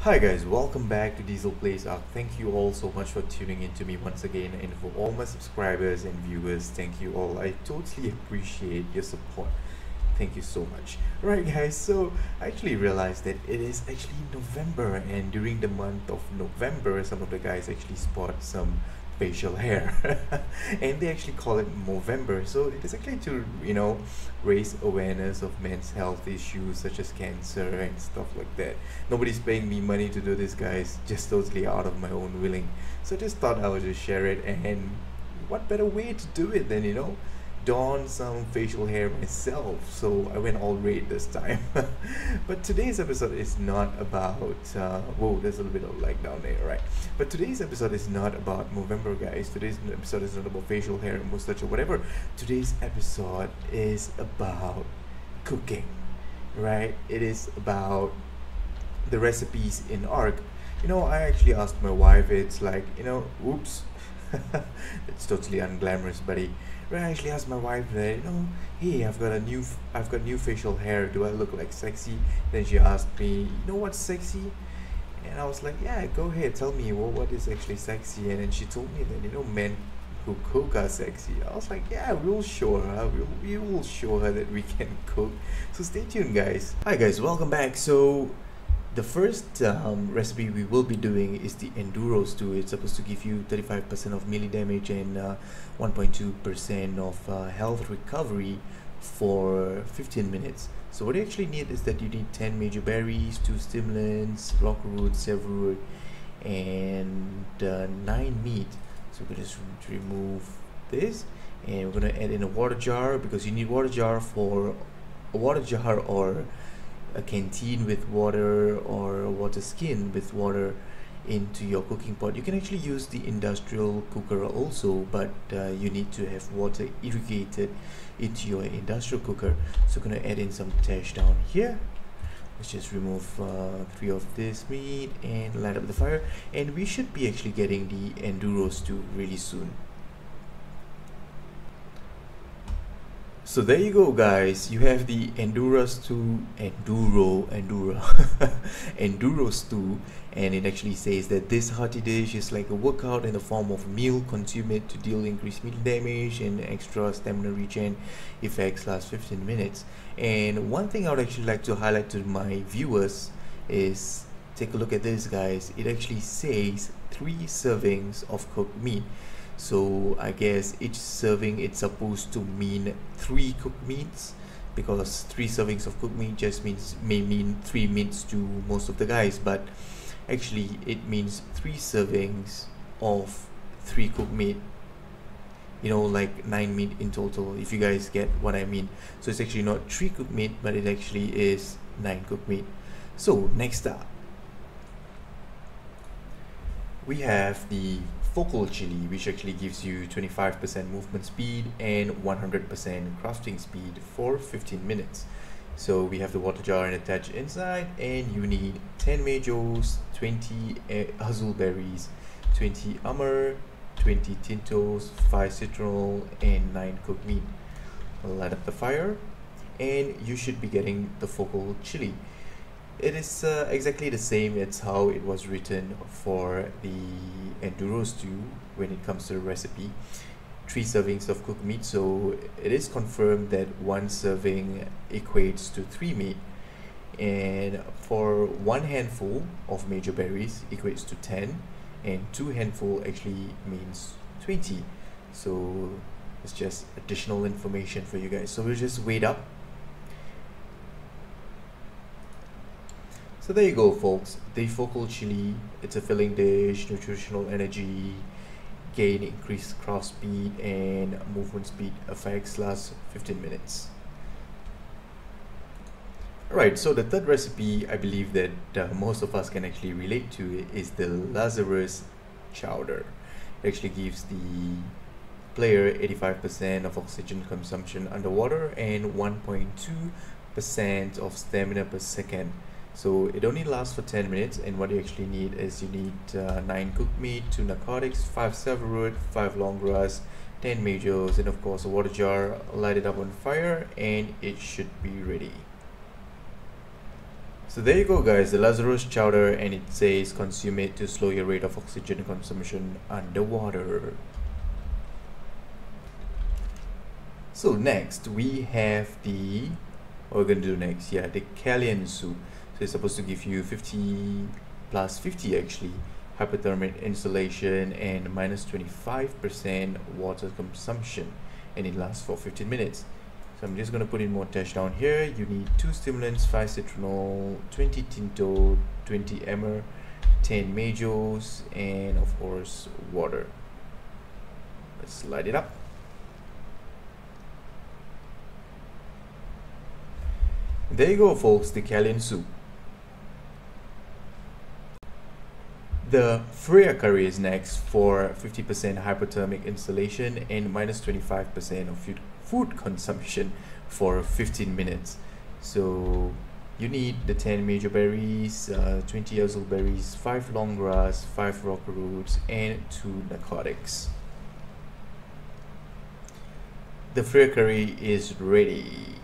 Hi guys, welcome back to Diesel Plays Out. Thank you all so much for tuning in to me once again, and for all my subscribers and viewers, thank you all. I totally appreciate your support. Thank you so much. Right guys, so I actually realized that it is actually November, and during the month of November some of the guys actually spot some facial hair and they actually call it Movember. So it is actually to raise awareness of men's health issues such as cancer and stuff like that. Nobody's paying me money to do this, guys, just totally out of my own willing. So I just thought I would just share it, and what better way to do it than don some facial hair myself. So I went all red this time. But today's episode is not about whoa, there's a little bit of lag down there, right? But today's episode is not about Movember, guys. Today's episode is not about facial hair, mustache, or whatever. Today's episode is about cooking, right? It is about the recipes in ARC. I actually asked my wife, it's like, oops, it's totally unglamorous, buddy. Right, I actually asked my wife that, hey, I've got new facial hair. Do I look like sexy? Then she asked me, what's sexy? And I was like, yeah, go ahead, tell me what is actually sexy. And then she told me that men who cook are sexy. I was like, yeah, we'll show her. We will show her that we can cook. So stay tuned, guys. Hi guys, welcome back. So the first recipe we will be doing is the Enduro Stew. It's supposed to give you 35% of melee damage and 1.2% of health recovery for 15 minutes. So what you actually need is that you need 10 major berries, 2 stimulants, rockroot, severoot, and 9 meat. So we're going to remove this, and we're going to add in a water jar, because you need water jar for a water jar or a canteen with water, or a water skin with water into your cooking pot. You can actually use the industrial cooker also, but you need to have water irrigated into your industrial cooker. So I'm going to add in some tash down here. Let's just remove 3 of this meat and light up the fire, and we should be actually getting the Enduro Stew really soon. So there you go, guys. You have the Enduro Stew, Enduro Stew, and it actually says that this hearty dish is like a workout in the form of a meal. Consume it to deal increased meal damage and extra stamina regen effects last 15 minutes. And one thing I would actually like to highlight to my viewers is, take a look at this, guys. It actually says 3 servings of cooked meat. So I guess each serving, it's supposed to mean 3 cooked meats, because 3 servings of cooked meat just may mean 3 meats to most of the guys, but actually it means 3 servings of 3 cooked meat, like 9 meat in total, if you guys get what I mean. So it's actually not 3 cooked meat, but it actually is 9 cooked meat. So next up, we have the focal chili, which actually gives you 25% movement speed and 100% crafting speed for 15 minutes. So we have the water jar attached inside, and you need 10 majos, 20 azul berries, 20 amur, 20 tintos, 5 citronal, and 9 cooked meat. Light up the fire, and you should be getting the focal chili. It is exactly the same as how it was written for the Enduro Stew when it comes to the recipe. 3 servings of cooked meat, so it is confirmed that 1 serving equates to 3 meat, and for 1 handful of major berries equates to 10, and 2 handful actually means 20. So it's just additional information for you guys. So we'll just wait up. So there you go, folks. The focal chili, it's a filling dish, nutritional energy, gain increased craft speed, and movement speed effects last 15 minutes. Alright, so the third recipe I believe that most of us can actually relate to is the Lazarus Chowder. It actually gives the player 85% of oxygen consumption underwater and 1.2% of stamina per second. So it only lasts for 10 minutes, and what you actually need is you need 9 cooked meat, 2 narcotics, 5 severoot, 5 long grass, 10 majos, and of course a water jar. Light it up on fire, and it should be ready. So there you go guys, the Lazarus Chowder, and it says consume it to slow your rate of oxygen consumption underwater. So next we have what we're going to do next, the Calien Soup. So it's supposed to give you 50 plus 50 actually hypothermic insulation and minus 25% water consumption, and it lasts for 15 minutes. So I'm just going to put in more text down here. You need 2 stimulants, 5 citronal, 20 tinto, 20 emmer, 10 majos, and of course water. Let's light it up. There you go folks, the Calien Soup. The Fria Curry is next for 50% hypothermic insulation and minus 25% of food consumption for 15 minutes. So you need the 10 major berries, 20 azul berries, 5 long grass, 5 rock roots, and 2 narcotics. The Fria Curry is ready.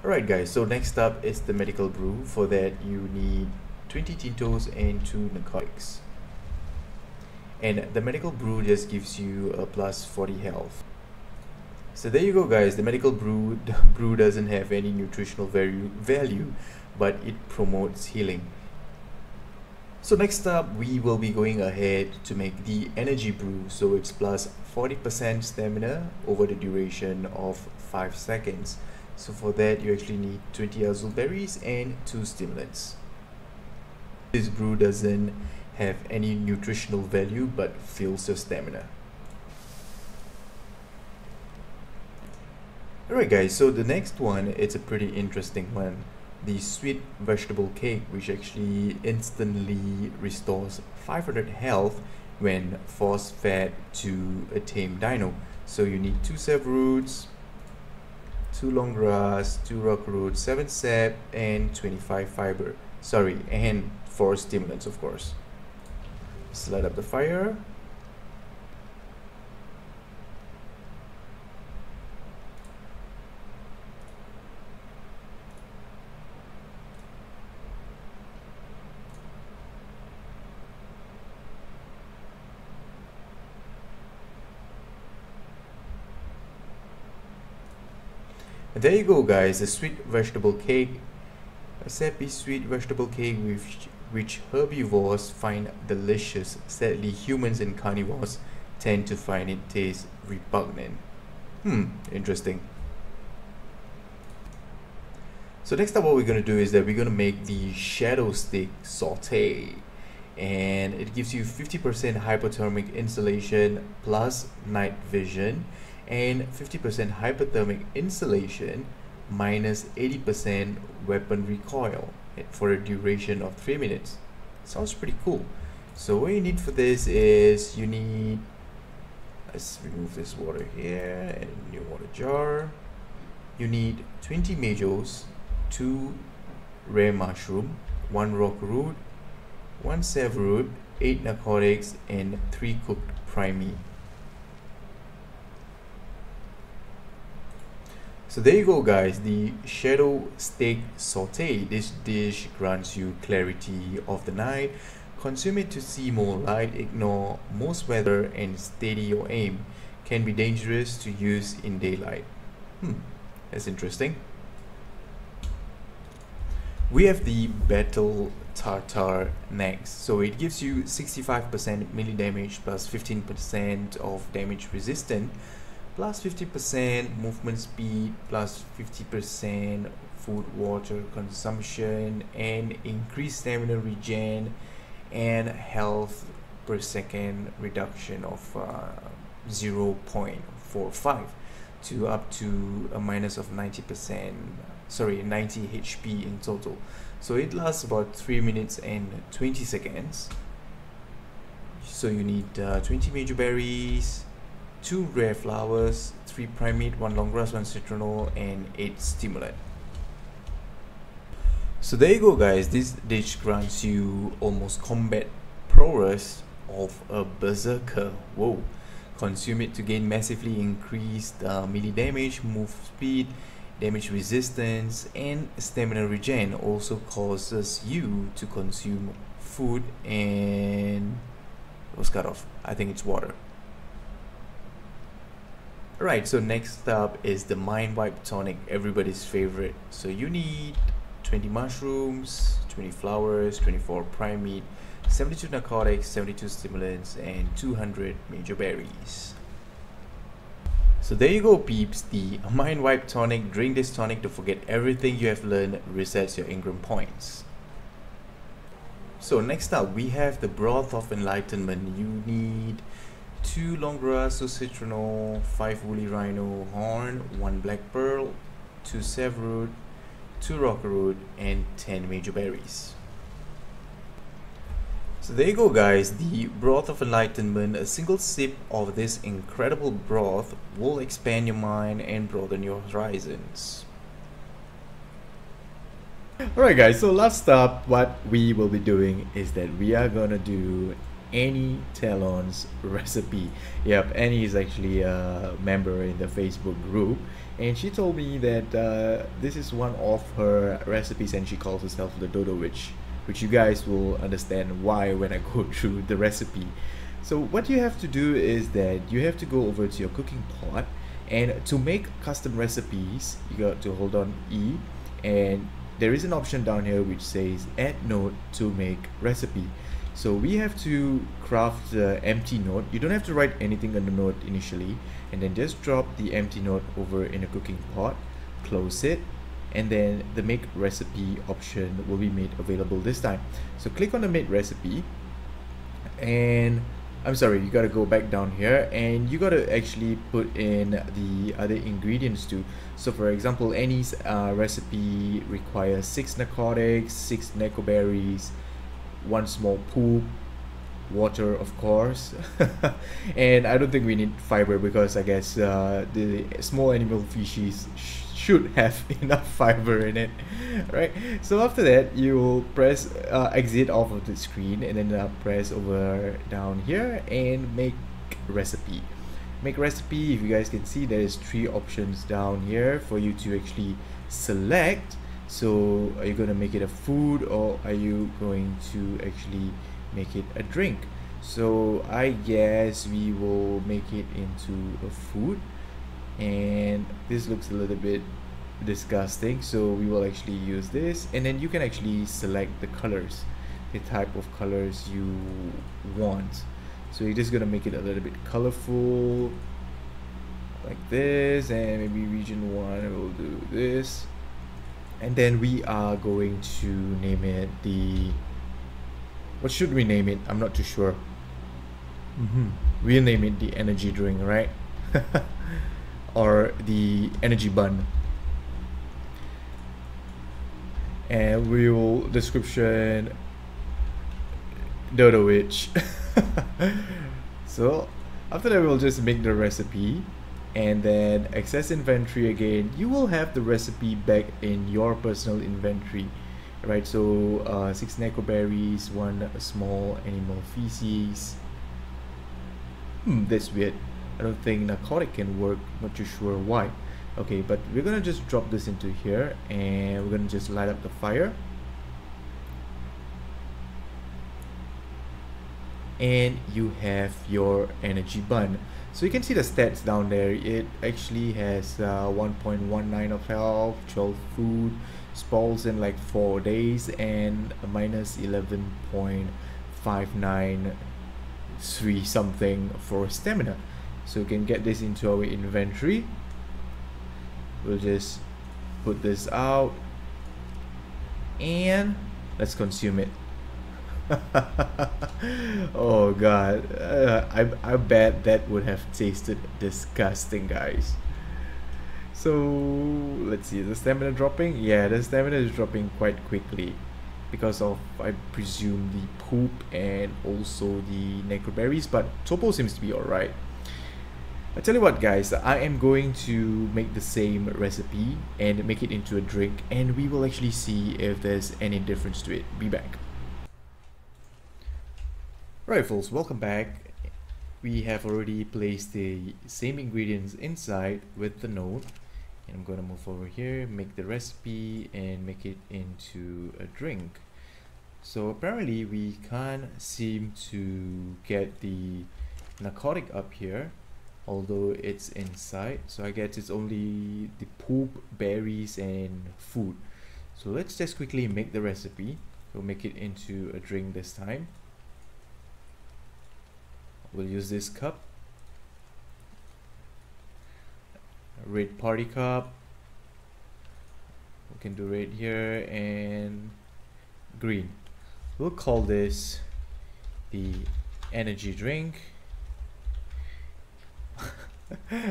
Alright guys, so next up is the medical brew. For that you need 20 tintos and 2 narcotics. And the medical brew just gives you a plus 40 health. So there you go guys, the medical brew. The brew doesn't have any nutritional value, but it promotes healing. So next up we will be going ahead to make the energy brew. So it's plus 40% stamina over the duration of 5 seconds. So for that you actually need 20 azul berries and 2 stimulants. This brew doesn't have any nutritional value but fills your stamina. Alright guys, so the next one, it's a pretty interesting one. The sweet vegetable cake, which actually instantly restores 500 health when force fed to a tame dino. So you need 2 sap roots, 2 long grass, 2 rock roots, 7 sap, and 25 fiber. And 4 stimulants of course. Just light up the fire. And there you go guys, a sweet vegetable cake. A sappy sweet vegetable cake which herbivores find delicious. Sadly, humans and carnivores tend to find it taste repugnant. Interesting. So next up what we're going to do is that we're going to make the shadow stick saute, and it gives you 50% hypothermic insulation plus night vision and 50% hypothermic insulation minus 80% weapon recoil for a duration of 3 minutes. Sounds pretty cool. So what you need for this is you need, let's remove this water here and a new water jar. You need 20 majos, 2 rare mushroom, 1 rock root, 1 sap root, 8 narcotics, and 3 cooked primey. So there you go guys, the shadow steak saute. This dish grants you clarity of the night. Consume it to see more light, ignore most weather, and steady your aim. Can be dangerous to use in daylight. That's interesting. We have the battle Tartare next. So it gives you 65% melee damage plus 15% of damage resistant, plus 50% movement speed, plus 50% food water consumption, and increased stamina regen and health per second reduction of 0.45 to up to a minus of 90 HP in total. So it lasts about 3 minutes and 20 seconds. So you need 20 major berries, 2 rare flowers, 3 primate, 1 long grass, 1 citronal, and 8 stimulant. So there you go guys, this dish grants you almost combat prowess of a berserker. Consume it to gain massively increased melee damage, move speed, Damage resistance and stamina regen also causes you to consume food and it was cut off. I think it's water. Alright, so next up is the Mindwipe Tonic, everybody's favorite. So you need 20 mushrooms, 20 flowers, 24 prime meat, 72 narcotics, 72 stimulants, and 200 major berries. So there you go, peeps, the Mindwipe Tonic. Drink this tonic to forget everything you have learned, resets your Ingram points. So next up, we have the Broth of Enlightenment. You need 2 long grass or citronal, 5 woolly rhino horn, 1 black pearl, 2 saveroot, 2 rockroot, and 10 major berries. So there you go, guys, the Broth of Enlightenment. A single sip of this incredible broth will expand your mind and broaden your horizons. Alright guys, so last up, what we will be doing is that we are gonna do Annie Talon's recipe. Yep, Annie is actually a member in the Facebook group, and she told me that this is one of her recipes, and she calls herself the Dodowitch, which you guys will understand why when I go through the recipe. So what you have to do is that you have to go over to your cooking pot, and to make custom recipes you got to hold on E, and there is an option down here which says add note to make recipe. So we have to craft the empty note. You don't have to write anything on the note initially, and then just drop the empty note over in a cooking pot, close it, and then the make recipe option will be made available this time. So click on the make recipe, and I'm sorry, you gotta go back down here and you gotta actually put in the other ingredients too. So for example, Annie's recipe requires 6 narcotics, 6 necroberries, 1 small poop, water of course, and I don't think we need fiber because I guess the small animal species should have enough fiber in it, right? So after that, you will press exit off of the screen, and then press over down here and make recipe. Make recipe, if you guys can see, there is 3 options down here for you to actually select. So are you going to make it a food, or are you going to actually make it a drink? So I guess we will make it into a food, and this looks a little bit disgusting, so we will actually use this, and then you can actually select the colors, the type of colors you want. So you're just gonna make it a little bit colorful like this, and maybe region 1 will do this, and then we are going to name it the, what should we name it? I'm not too sure. We'll name it the energy drink, right? Or the energy bun. And we will description Dodowitch. So after that, we'll just make the recipe, and then access inventory again. You will have the recipe back in your personal inventory, right? So 6 necroberries, 1 small animal feces. That's weird. I don't think narcotic can work, not too sure why. Okay, but we're gonna just drop this into here, and we're gonna just light up the fire, and you have your energy bun. So you can see the stats down there. It actually has 1.19 of health, 12 food, spawns in like 4 days, and a minus 11.593 something for stamina. So we can get this into our inventory. We'll just put this out, and let's consume it. Oh god, I bet that would have tasted disgusting, guys. So let's see, the stamina dropping? Yeah, the stamina is dropping quite quickly because of, I presume, the poop and also the necroberries, but Topo seems to be alright. I tell you what, guys, I am going to make the same recipe and make it into a drink, and we will actually see if there's any difference to it. Be back. Right, folks, welcome back. We have already placed the same ingredients inside with the note, And I'm gonna move over here, make the recipe and make it into a drink. So apparently we can't seem to get the narcotic up here, although it's inside. So I guess it's only the poop, berries and food. So let's just quickly make the recipe. We'll make it into a drink this time. We'll use this cup, a red party cup. We can do red here and green. We'll call this the energy drink.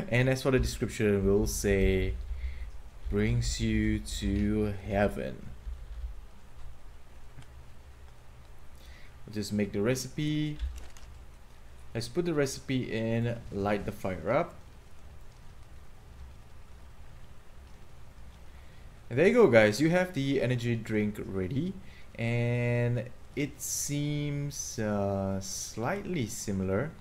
And as for the description, we'll say brings you to heaven. We'll just make the recipe. Let's put the recipe in, light the fire up. And there you go, guys. You have the energy drink ready, and it seems slightly similar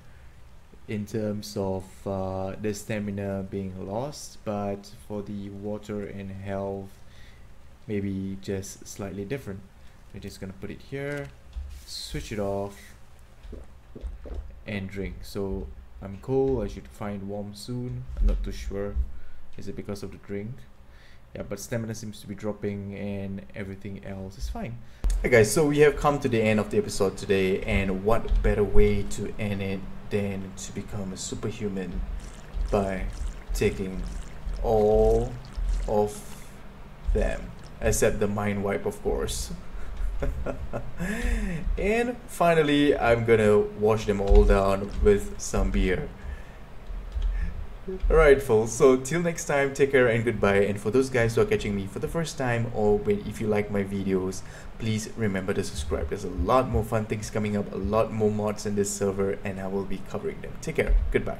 in terms of the stamina being lost, but for the water and health, maybe just slightly different. We're just gonna put it here, switch it off, and drink. So I'm cold, I should find warm soon. I'm not too sure. Is it because of the drink? Yeah, but stamina seems to be dropping and everything else is fine. Hey guys, so we have come to the end of the episode today, and what better way to end it than to become a superhuman by taking all of them, except the mind wipe, of course. And finally, I'm gonna wash them all down with some beer. Alright folks, so till next time, take care and goodbye. And for those guys who are catching me for the first time, or if you like my videos, please remember to subscribe. There's a lot more fun things coming up, a lot more mods in this server, and I will be covering them. Take care, goodbye.